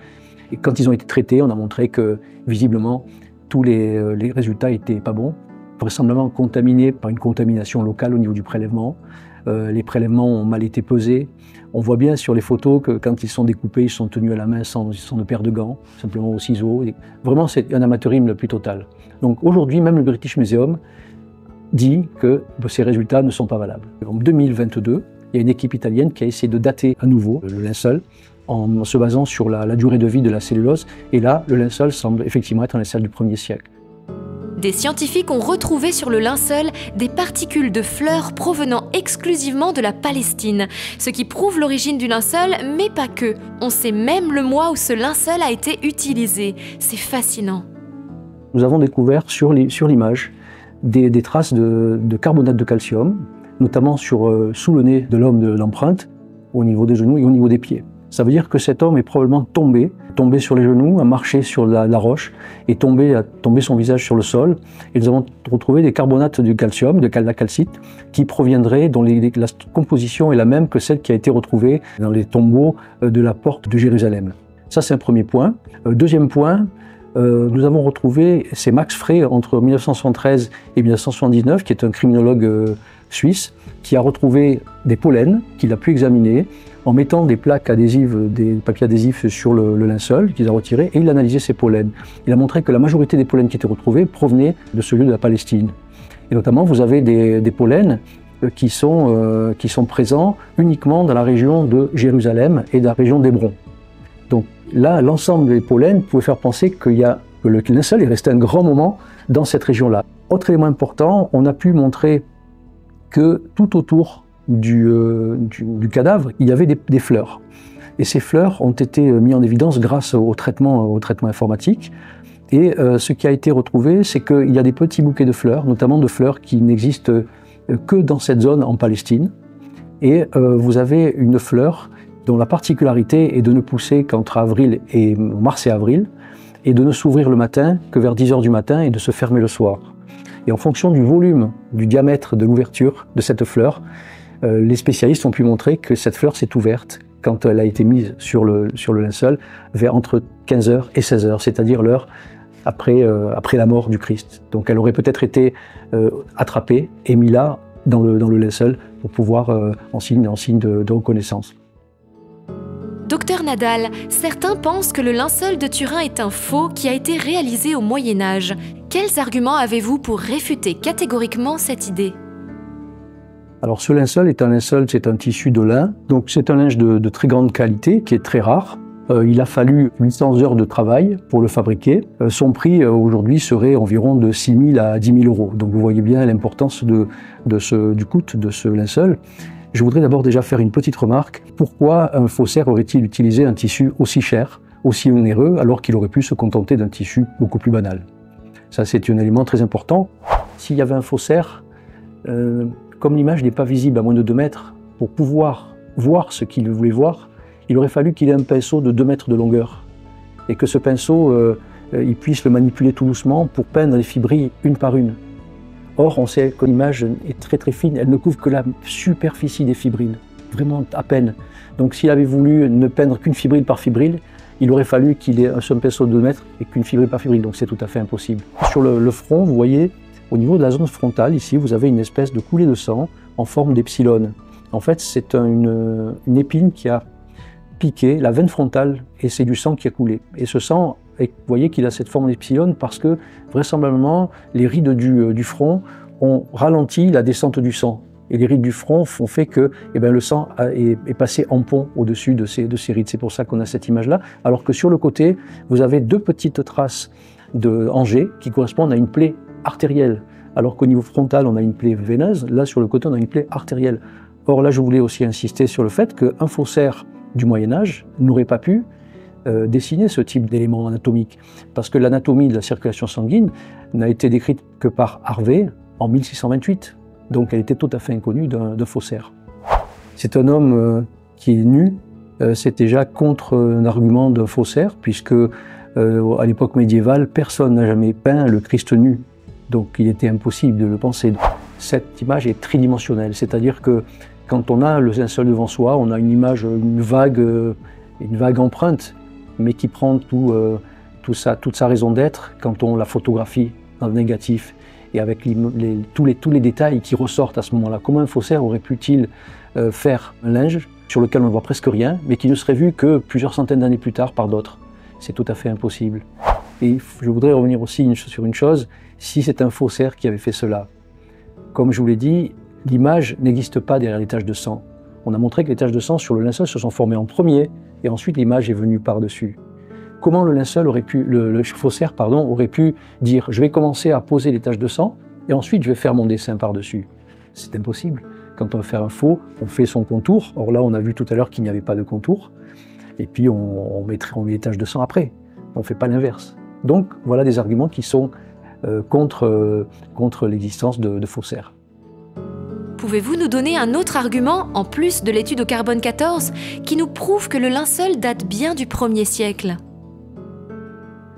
Et quand ils ont été traités, on a montré que, visiblement, tous les résultats n'étaient pas bons, vraisemblablement contaminés par une contamination locale au niveau du prélèvement. Les prélèvements ont mal été pesés. On voit bien sur les photos que quand ils sont découpés, ils sont tenus à la main sans de paire de gants, simplement au ciseau. Et vraiment, c'est un amateurisme le plus total. Donc aujourd'hui, même le British Museum dit que ces résultats ne sont pas valables. En 2022, il y a une équipe italienne qui a essayé de dater à nouveau le linceul en se basant sur la durée de vie de la cellulose. Et là, le linceul semble effectivement être un linceul du 1er siècle. Des scientifiques ont retrouvé sur le linceul des particules de fleurs provenant exclusivement de la Palestine, ce qui prouve l'origine du linceul, mais pas que. On sait même le mois où ce linceul a été utilisé. C'est fascinant. Nous avons découvert sur l'image des traces de carbonate de calcium, notamment sous le nez de l'homme de l'empreinte, au niveau des genoux et au niveau des pieds. Ça veut dire que cet homme est probablement tombé sur les genoux, a marché sur la roche et tombé son visage sur le sol. Et nous avons retrouvé des carbonates de calcium, de la calcite, qui proviendraient, dont la composition est la même que celle qui a été retrouvée dans les tombeaux de la porte de Jérusalem. Ça, c'est un premier point. Deuxième point, nous avons retrouvé, c'est Max Frey, entre 1973 et 1979, qui est un criminologue suisse, qui a retrouvé des pollens qu'il a pu examiner en mettant des plaques adhésives, des papiers adhésifs sur le linceul qu'il a retiré, et il a analysé ces pollens. Il a montré que la majorité des pollens qui étaient retrouvés provenaient de ce lieu de la Palestine. Et notamment, vous avez des pollens qui sont présents uniquement dans la région de Jérusalem et dans la région d'Hébron. Donc là, l'ensemble des pollens pouvait faire penser que le linceul est resté un grand moment dans cette région-là. Autre élément important, on a pu montrer que tout autour du cadavre, il y avait des fleurs. Et ces fleurs ont été mises en évidence grâce au traitement informatique. Et ce qui a été retrouvé, c'est qu'il y a des petits bouquets de fleurs, notamment de fleurs qui n'existent que dans cette zone en Palestine. Et vous avez une fleur dont la particularité est de ne pousser qu'entre mars et avril, et de ne s'ouvrir le matin que vers 10 h du matin et de se fermer le soir. Et en fonction du volume, du diamètre de l'ouverture de cette fleur, les spécialistes ont pu montrer que cette fleur s'est ouverte quand elle a été mise sur le linceul vers entre 15 h et 16 h, c'est-à-dire l'heure après la mort du Christ. Donc elle aurait peut-être été attrapée et mise là dans le linceul pour pouvoir en signe de reconnaissance. Docteur Nadal, certains pensent que le linceul de Turin est un faux qui a été réalisé au Moyen-Âge. Quels arguments avez-vous pour réfuter catégoriquement cette idée ? Alors ce linceul est c'est un tissu de lin, donc c'est un linge de très grande qualité qui est très rare. Il a fallu 800 heures de travail pour le fabriquer. Son prix aujourd'hui serait environ de 6 000 à 10 000 euros. Donc vous voyez bien l'importance du coût de ce linceul. Je voudrais d'abord déjà faire une petite remarque. Pourquoi un faussaire aurait-il utilisé un tissu aussi cher, aussi onéreux, alors qu'il aurait pu se contenter d'un tissu beaucoup plus banal? Ça, c'est un élément très important. S'il y avait un faussaire, comme l'image n'est pas visible à moins de 2 mètres, pour pouvoir voir ce qu'il voulait voir, il aurait fallu qu'il ait un pinceau de 2 mètres de longueur. Et que ce pinceau, il puisse le manipuler tout doucement pour peindre les fibrilles une par une. Or, on sait que l'image est très très fine, elle ne couvre que la superficie des fibrilles, vraiment à peine. Donc s'il avait voulu ne peindre qu'une fibrille par fibrille, il aurait fallu qu'il ait un seul pinceau de 2 mètres et qu'une fibrille par fibrille, donc c'est tout à fait impossible. Sur le front, vous voyez, au niveau de la zone frontale, ici, vous avez une espèce de coulée de sang en forme d'epsilon. En fait, c'est une épine qui a piqué la veine frontale et c'est du sang qui a coulé. Et ce sang, vous voyez qu'il a cette forme d'epsilon parce que, vraisemblablement, les rides du front ont ralenti la descente du sang. Et les rides du front ont fait que le sang est passé en pont au-dessus de ces rides. C'est pour ça qu'on a cette image-là. Alors que sur le côté, vous avez 2 petites traces en G qui correspondent à une plaie artérielle. Alors qu'au niveau frontal, on a une plaie veineuse. Là, sur le côté, on a une plaie artérielle. Or, là, je voulais aussi insister sur le fait qu'un faussaire du Moyen-Âge n'aurait pas pu dessiner ce type d'éléments anatomiques. Parce que l'anatomie de la circulation sanguine n'a été décrite que par Harvey en 1628. Donc elle était tout à fait inconnue d'un faussaire. C'est un homme qui est nu, c'est déjà contre un argument d'un faussaire, puisque à l'époque médiévale, personne n'a jamais peint le Christ nu. Donc il était impossible de le penser. Cette image est tridimensionnelle, c'est-à-dire que quand on a le linceul devant soi, on a une image, une vague empreinte, mais qui prend toute sa raison d'être quand on la photographie dans le négatif. Et avec tous les détails qui ressortent à ce moment-là. Comment un faussaire aurait pu-t-il faire un linge sur lequel on ne voit presque rien, mais qui ne serait vu que plusieurs centaines d'années plus tard par d'autres? C'est tout à fait impossible. Et je voudrais revenir aussi sur une chose, si c'est un faussaire qui avait fait cela. Comme je vous l'ai dit, l'image n'existe pas derrière les taches de sang. On a montré que les taches de sang sur le linceul se sont formées en premier, et ensuite l'image est venue par-dessus. Comment le faussaire aurait pu dire « je vais commencer à poser les taches de sang et ensuite je vais faire mon dessin par-dessus ». C'est impossible. Quand on veut faire un faux, on fait son contour. Or là, on a vu tout à l'heure qu'il n'y avait pas de contour. Et puis on met les taches de sang après. On ne fait pas l'inverse. Donc voilà des arguments qui sont contre l'existence de faussaires. Pouvez-vous nous donner un autre argument, en plus de l'étude au carbone 14, qui nous prouve que le linceul date bien du 1er siècle ?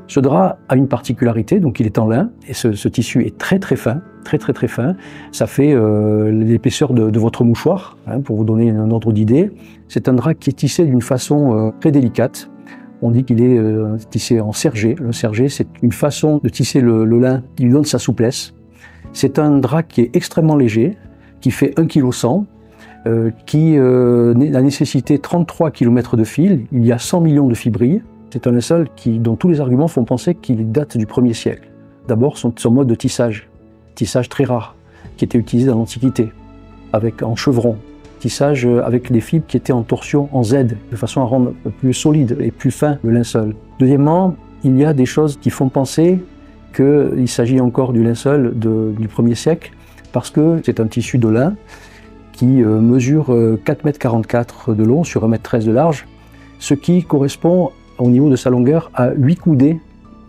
Ce drap a une particularité, donc il est en lin, et ce tissu est très fin, très fin. Ça fait l'épaisseur de votre mouchoir, pour vous donner un ordre d'idée. C'est un drap qui est tissé d'une façon très délicate. On dit qu'il est tissé en sergé. Le sergé, c'est une façon de tisser le lin qui lui donne sa souplesse. C'est un drap qui est extrêmement léger, qui fait 1,1 kg, qui a nécessité 33 km de fil. Il y a 100 millions de fibrilles. C'est un linceul dont tous les arguments font penser qu'il date du 1er siècle. D'abord, son mode de tissage très rare, qui était utilisé dans l'Antiquité, en chevron. Tissage avec des fibres qui étaient en torsion en Z, de façon à rendre plus solide et plus fin le linceul. Deuxièmement, il y a des choses qui font penser qu'il s'agit encore du linceul du 1er siècle, parce que c'est un tissu de lin qui mesure 4,44 m de long sur 1,13 m de large, ce qui correspond au niveau de sa longueur à 8 coudées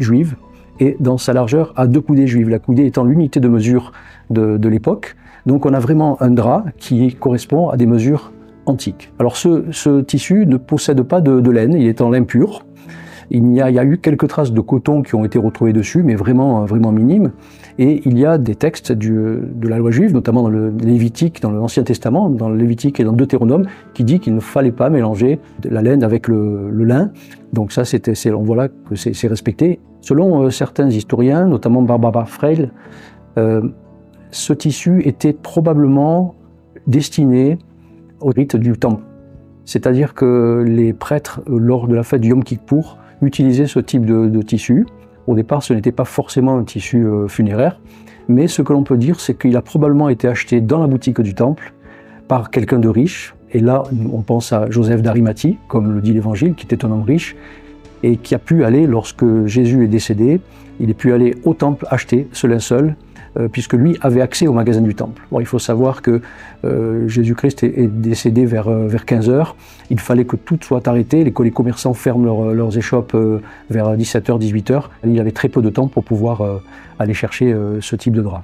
juives et dans sa largeur à 2 coudées juives, la coudée étant l'unité de mesure de l'époque. Donc on a vraiment un drap qui correspond à des mesures antiques. Alors ce tissu ne possède pas de laine, il est en lin pur. Il y a eu quelques traces de coton qui ont été retrouvées dessus, mais vraiment minimes. Et il y a des textes de la loi juive, notamment dans le Lévitique, dans l'Ancien Testament, dans le Lévitique et dans Deutéronome, qui dit qu'il ne fallait pas mélanger la laine avec le lin. Donc ça, on voit là que c'est respecté. Selon certains historiens, notamment Barbara Freil, ce tissu était probablement destiné au rite du temple. C'est-à-dire que les prêtres, lors de la fête du Yom Kippour, utilisaient ce type de tissu. Au départ, ce n'était pas forcément un tissu funéraire, mais ce que l'on peut dire, c'est qu'il a probablement été acheté dans la boutique du temple par quelqu'un de riche. Et là, on pense à Joseph d'Arimathie, comme le dit l'Évangile, qui était un homme riche, et qui a pu aller, lorsque Jésus est décédé, il a pu aller au temple acheter ce linceul, puisque lui avait accès au magasin du temple. Bon, il faut savoir que Jésus-Christ est décédé vers 15 h. Il fallait que tout soit arrêté, les commerçants ferment leurs échoppes vers 17 h, 18 h. Il avait très peu de temps pour pouvoir aller chercher ce type de drap.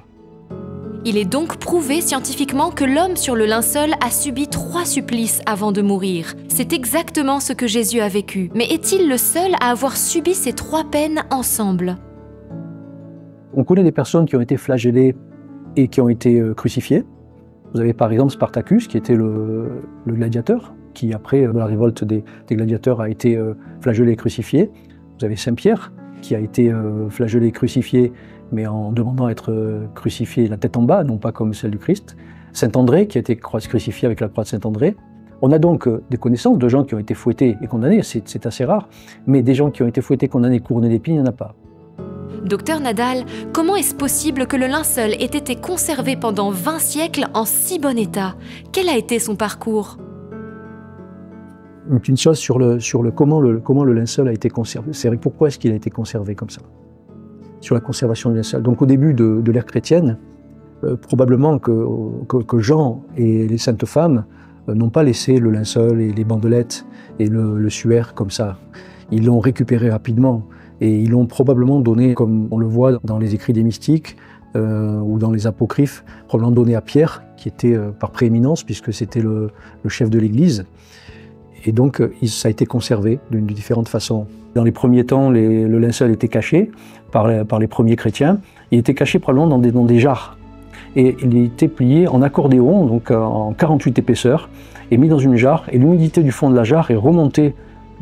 Il est donc prouvé scientifiquement que l'homme sur le linceul a subi 3 supplices avant de mourir. C'est exactement ce que Jésus a vécu. Mais est-il le seul à avoir subi ces 3 peines ensemble ? On connaît des personnes qui ont été flagellées et qui ont été crucifiées. Vous avez par exemple Spartacus, qui était le gladiateur, qui après la révolte des gladiateurs a été flagellé et crucifié. Vous avez Saint Pierre qui a été flagellé et crucifié, mais en demandant à être crucifié la tête en bas, non pas comme celle du Christ. Saint André qui a été crucifié avec la croix de Saint André. On a donc des connaissances de gens qui ont été fouettés et condamnés, c'est assez rare, mais des gens qui ont été fouettés, condamnés, couronnés d'épines, il n'y en a pas. Docteur Nadal, comment est-ce possible que le linceul ait été conservé pendant 20 siècles en si bon état? Quel a été son parcours? Une chose sur comment le linceul a été conservé. C'est vrai, pourquoi est-ce qu'il a été conservé comme ça? Sur la conservation du linceul. Donc au début de l'ère chrétienne, probablement que Jean et les saintes femmes n'ont pas laissé le linceul et les bandelettes et le suaire comme ça. Ils l'ont récupéré rapidement et ils l'ont probablement donné, comme on le voit dans les écrits des mystiques ou dans les apocryphes, probablement donné à Pierre, qui était par prééminence, puisque c'était le chef de l'Église. Et donc ça a été conservé de différentes façons. Dans les premiers temps, le linceul était caché par les premiers chrétiens. Il était caché probablement dans des jarres. Et il était plié en accordéon, donc en 48 épaisseurs, et mis dans une jarre. Et l'humidité du fond de la jarre est remontée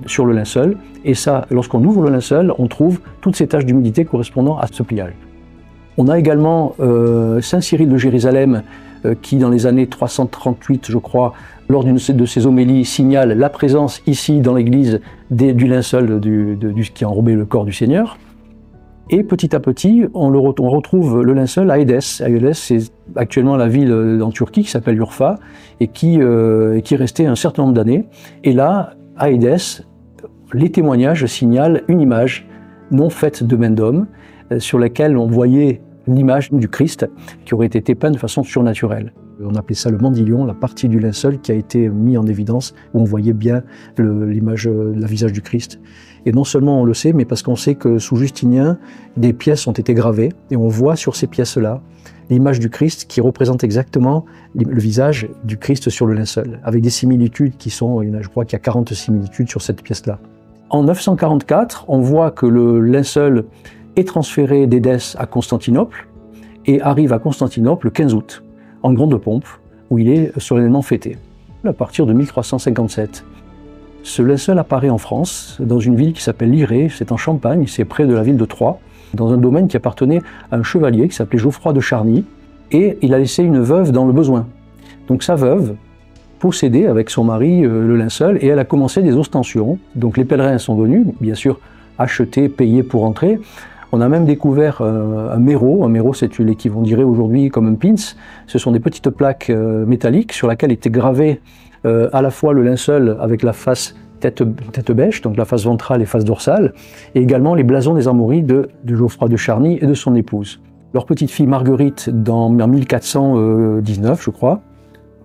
sur le linceul. Et ça, lorsqu'on ouvre le linceul, on trouve toutes ces taches d'humidité correspondant à ce pliage. On a également Saint Cyril de Jérusalem, qui dans les années 338, je crois, lors d'une de ses homélies, signale la présence ici dans l'église du linceul qui a enrobé le corps du Seigneur. Et petit à petit, on retrouve le linceul à Édesse. À Édesse, c'est actuellement la ville en Turquie qui s'appelle Urfa et qui est restée un certain nombre d'années. Et là, à Édesse, les témoignages signalent une image non faite de main d'homme, sur laquelle on voyait l'image du Christ qui aurait été peinte de façon surnaturelle. On appelait ça le mandilion, la partie du linceul qui a été mise en évidence, où on voyait bien l'image, le visage du Christ. Et non seulement on le sait, mais parce qu'on sait que sous Justinien, des pièces ont été gravées, et on voit sur ces pièces-là l'image du Christ qui représente exactement le visage du Christ sur le linceul, avec des similitudes qui sont, je crois qu'il y a 40 similitudes sur cette pièce-là. En 944, on voit que le linceul est transféré d'Édesse à Constantinople, et arrive à Constantinople le 15 août, en grande pompe, où il est solennellement fêté, à partir de 1357. Ce linceul apparaît en France, dans une ville qui s'appelle Liré, c'est en Champagne, c'est près de la ville de Troyes, dans un domaine qui appartenait à un chevalier qui s'appelait Geoffroy de Charny, et il a laissé une veuve dans le besoin. Donc sa veuve possédait avec son mari le linceul, et elle a commencé des ostensions. Donc les pèlerins sont venus, bien sûr, acheter, payer pour entrer. On a même découvert un méro. Un méro, c'est l'équivalent, on dirait aujourd'hui, comme un pins. Ce sont des petites plaques métalliques sur lesquelles était gravé à la fois le linceul avec la face tête bêche, donc la face ventrale et face dorsale, et également les blasons des armoiries de Geoffroy de Charny et de son épouse. Leur petite fille Marguerite, en 1419, je crois,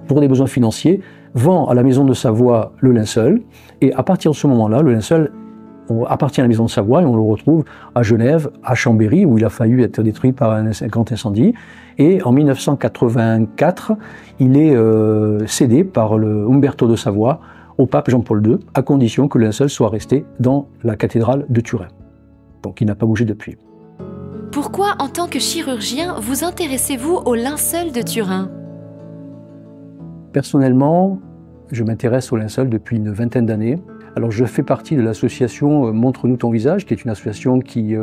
pour des besoins financiers, vend à la maison de Savoie le linceul, et à partir de ce moment-là, le linceul appartient à la maison de Savoie et on le retrouve à Genève, à Chambéry, où il a failli être détruit par un grand incendie. Et en 1984, il est cédé par le Umberto de Savoie au pape Jean-Paul II, à condition que le linceul soit resté dans la cathédrale de Turin. Donc il n'a pas bougé depuis. Pourquoi, en tant que chirurgien, vous intéressez-vous au linceul de Turin? Personnellement, je m'intéresse au linceul depuis une vingtaine d'années. Alors je fais partie de l'association Montre-nous ton visage, qui est une association qui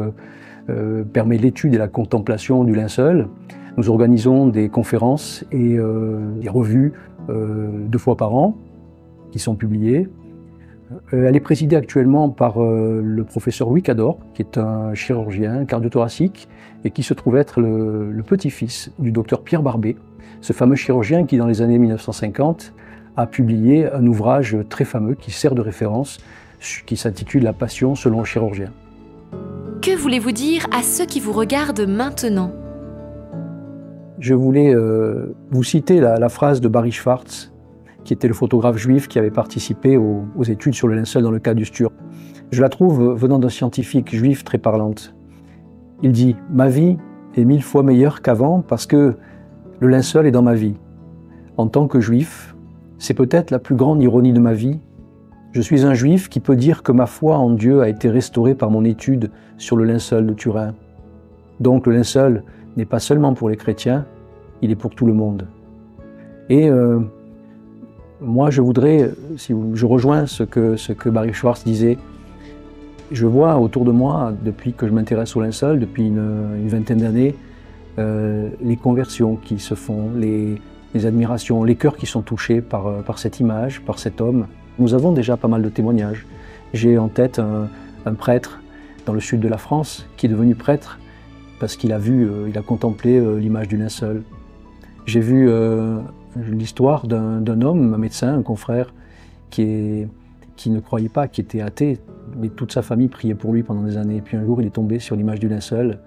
permet l'étude et la contemplation du linceul. Nous organisons des conférences et des revues 2 fois par an qui sont publiées. Elle est présidée actuellement par le professeur Louis Cador, qui est un chirurgien cardiothoracique et qui se trouve être le petit-fils du docteur Pierre Barbet, ce fameux chirurgien qui, dans les années 1950, a publié un ouvrage très fameux qui sert de référence, qui s'intitule « La passion selon le chirurgien ». Que voulez-vous dire à ceux qui vous regardent maintenant? Je voulais vous citer la phrase de Barry Schwartz, qui était le photographe juif qui avait participé aux études sur le linceul dans le cas du Sturm. Je la trouve venant d'un scientifique juif très parlante. Il dit « Ma vie est 1000 fois meilleure qu'avant parce que le linceul est dans ma vie. En tant que juif, c'est peut-être la plus grande ironie de ma vie. Je suis un juif qui peut dire que ma foi en Dieu a été restaurée par mon étude sur le linceul de Turin. Donc le linceul n'est pas seulement pour les chrétiens, il est pour tout le monde. » Et Moi, je voudrais, si je rejoins ce que Barry Schwartz disait, je vois autour de moi, depuis que je m'intéresse au linceul, depuis une vingtaine d'années, les conversions qui se font, les admirations, les cœurs qui sont touchés par cette image, par cet homme. Nous avons déjà pas mal de témoignages. J'ai en tête un prêtre dans le sud de la France qui est devenu prêtre parce qu'il a vu, il a contemplé l'image du linceul. J'ai vu l'histoire d'un homme, un médecin, un confrère, qui ne croyait pas, qui était athée, mais toute sa famille priait pour lui pendant des années. Et puis un jour, il est tombé sur l'image du linceul,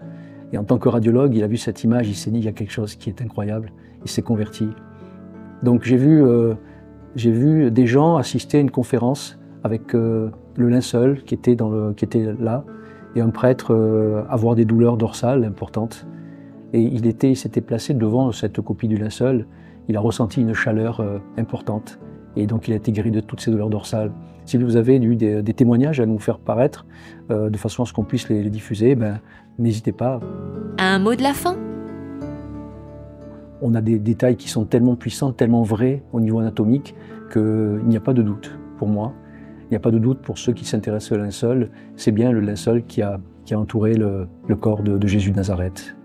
et en tant que radiologue, il a vu cette image, il s'est dit, il y a quelque chose qui est incroyable, il s'est converti. Donc j'ai vu des gens assister à une conférence avec le linceul qui était là, et un prêtre avoir des douleurs dorsales importantes. Et il s'était placé devant cette copie du linceul. Il a ressenti une chaleur importante. Et donc il a été guéri de toutes ces douleurs dorsales. Si vous avez eu des témoignages à nous faire paraître, de façon à ce qu'on puisse les diffuser, n'hésitez pas. Un mot de la fin? On a des détails qui sont tellement puissants, tellement vrais au niveau anatomique, qu'il n'y a pas de doute pour moi. Il n'y a pas de doute pour ceux qui s'intéressent au linceul. C'est bien le linceul qui a entouré le corps de Jésus de Nazareth.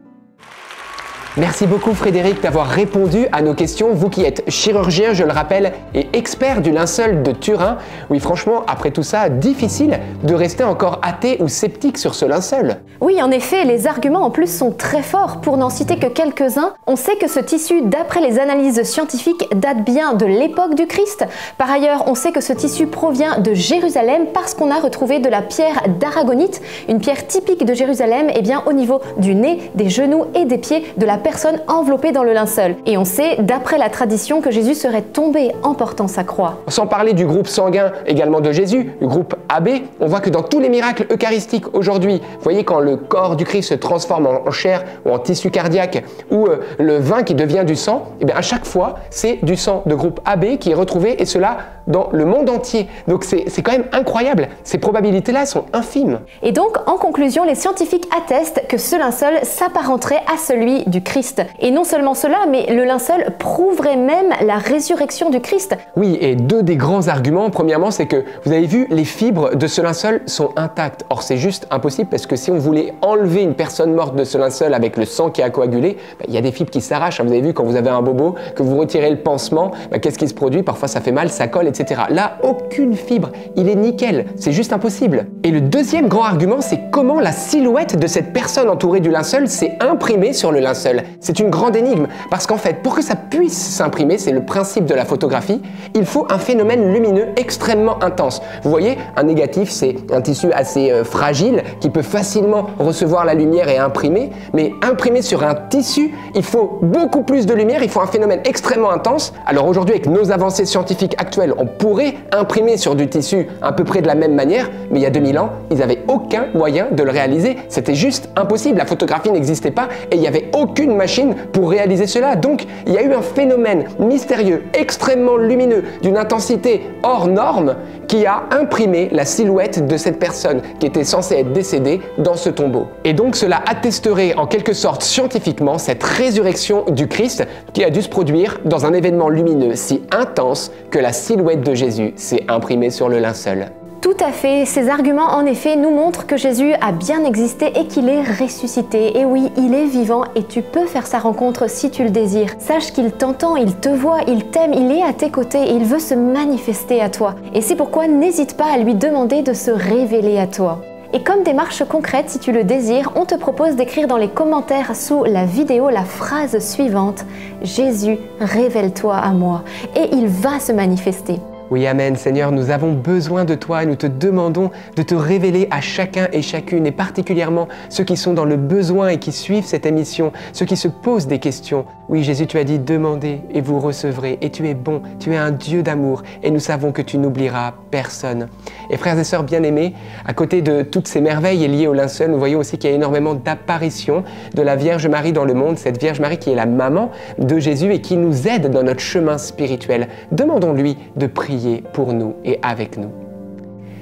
Merci beaucoup Frédéric d'avoir répondu à nos questions, vous qui êtes chirurgien, je le rappelle, et expert du linceul de Turin. Oui, franchement, après tout ça, difficile de rester encore athée ou sceptique sur ce linceul. Oui, en effet, les arguments en plus sont très forts. Pour n'en citer que quelques-uns, on sait que ce tissu, d'après les analyses scientifiques, date bien de l'époque du Christ. Par ailleurs, on sait que ce tissu provient de Jérusalem parce qu'on a retrouvé de la pierre d'aragonite, une pierre typique de Jérusalem, au niveau du nez, des genoux et des pieds de la personne enveloppée dans le linceul. Et on sait, d'après la tradition, que Jésus serait tombé en portant sa croix. Sans parler du groupe sanguin également de Jésus, le groupe AB, on voit que dans tous les miracles eucharistiques aujourd'hui, vous voyez quand le corps du Christ se transforme en chair ou en tissu cardiaque, ou le vin qui devient du sang, et bien à chaque fois, c'est du sang de groupe AB qui est retrouvé, et cela dans le monde entier. Donc c'est quand même incroyable, ces probabilités-là sont infimes. Et donc, en conclusion, les scientifiques attestent que ce linceul s'apparenterait à celui du Christ. Et non seulement cela, mais le linceul prouverait même la résurrection du Christ. Oui, et deux des grands arguments, premièrement, c'est que, vous avez vu, les fibres de ce linceul sont intactes. Or, c'est juste impossible parce que si on voulait enlever une personne morte de ce linceul avec le sang qui a coagulé, il y a des fibres qui s'arrachent. Vous avez vu, quand vous avez un bobo, que vous retirez le pansement, qu'est-ce qui se produit? Parfois ça fait mal, ça colle, etc. Là, aucune fibre, il est nickel, c'est juste impossible. Et le deuxième grand argument, c'est comment la silhouette de cette personne entourée du linceul s'est imprimée sur le linceul. C'est une grande énigme, parce qu'en fait, pour que ça puisse s'imprimer, c'est le principe de la photographie, il faut un phénomène lumineux extrêmement intense. Vous voyez, un négatif, c'est un tissu assez fragile, qui peut facilement recevoir la lumière et imprimer, mais imprimer sur un tissu, il faut beaucoup plus de lumière, il faut un phénomène extrêmement intense. Alors aujourd'hui, avec nos avancées scientifiques actuelles, on pourrait imprimer sur du tissu à peu près de la même manière, mais il y a 2000 ans, ils n'avaient aucun moyen de le réaliser. C'était juste impossible, la photographie n'existait pas et il n'y avait aucune machine pour réaliser cela. Donc, il y a eu un phénomène mystérieux, extrêmement lumineux, d'une intensité hors norme, qui a imprimé la silhouette de cette personne qui était censée être décédée dans ce tombeau. Et donc, cela attesterait en quelque sorte scientifiquement cette résurrection du Christ qui a dû se produire dans un événement lumineux si intense que la silhouette de Jésus s'est imprimée sur le linceul. Tout à fait, ces arguments en effet nous montrent que Jésus a bien existé et qu'il est ressuscité. Et oui, il est vivant et tu peux faire sa rencontre si tu le désires. Sache qu'il t'entend, il te voit, il t'aime, il est à tes côtés et il veut se manifester à toi. Et c'est pourquoi n'hésite pas à lui demander de se révéler à toi. Et comme démarche concrète, si tu le désires, on te propose d'écrire dans les commentaires sous la vidéo la phrase suivante: Jésus, révèle-toi à moi. Et il va se manifester. Oui, Amen. Seigneur, nous avons besoin de toi et nous te demandons de te révéler à chacun et chacune, et particulièrement ceux qui sont dans le besoin et qui suivent cette émission, ceux qui se posent des questions. Oui, Jésus, tu as dit: demandez et vous recevrez, et tu es bon, tu es un Dieu d'amour, et nous savons que tu n'oublieras personne. Et frères et sœurs bien-aimés, à côté de toutes ces merveilles liées au linceul, nous voyons aussi qu'il y a énormément d'apparitions de la Vierge Marie dans le monde, cette Vierge Marie qui est la maman de Jésus et qui nous aide dans notre chemin spirituel. Demandons-lui de prier pour nous et avec nous.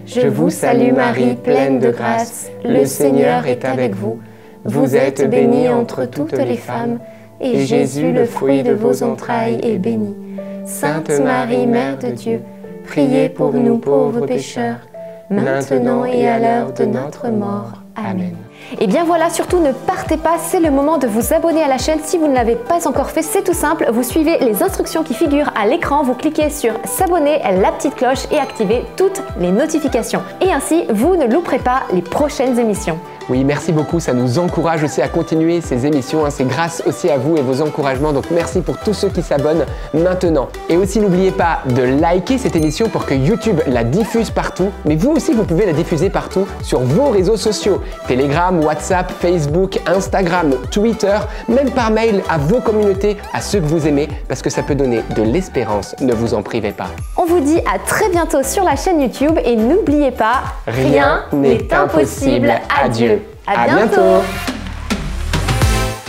Je vous salue Marie, pleine de grâce, le Seigneur est avec vous. Vous êtes bénie entre toutes les femmes, et Jésus, le fruit de vos entrailles, est béni. Sainte Marie, Mère de Dieu, priez pour nous pauvres pécheurs, maintenant et à l'heure de notre mort. Amen. Et bien voilà, surtout ne partez pas, c'est le moment de vous abonner à la chaîne si vous ne l'avez pas encore fait, c'est tout simple, vous suivez les instructions qui figurent à l'écran, vous cliquez sur s'abonner, la petite cloche et activez toutes les notifications. Et ainsi, vous ne louperez pas les prochaines émissions. Oui, merci beaucoup, ça nous encourage aussi à continuer ces émissions, c'est grâce aussi à vous et vos encouragements, donc merci pour tous ceux qui s'abonnent maintenant. Et aussi n'oubliez pas de liker cette émission pour que YouTube la diffuse partout, mais vous aussi vous pouvez la diffuser partout sur vos réseaux sociaux, Telegram, WhatsApp, Facebook, Instagram, Twitter, même par mail à vos communautés, à ceux que vous aimez, parce que ça peut donner de l'espérance, ne vous en privez pas. On vous dit à très bientôt sur la chaîne YouTube et n'oubliez pas, rien n'est impossible à Dieu. À bientôt.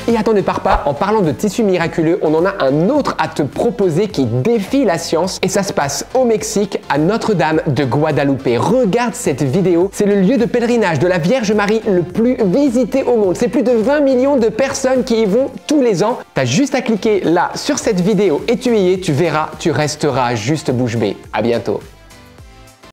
Et attends, ne pars pas, en parlant de tissus miraculeux, on en a un autre à te proposer qui défie la science et ça se passe au Mexique, à Notre-Dame de Guadalupe. Regarde cette vidéo, c'est le lieu de pèlerinage de la Vierge Marie le plus visité au monde. C'est plus de 20 millions de personnes qui y vont tous les ans. T'as juste à cliquer là sur cette vidéo et tu y es, tu verras, tu resteras juste bouche bée. À bientôt.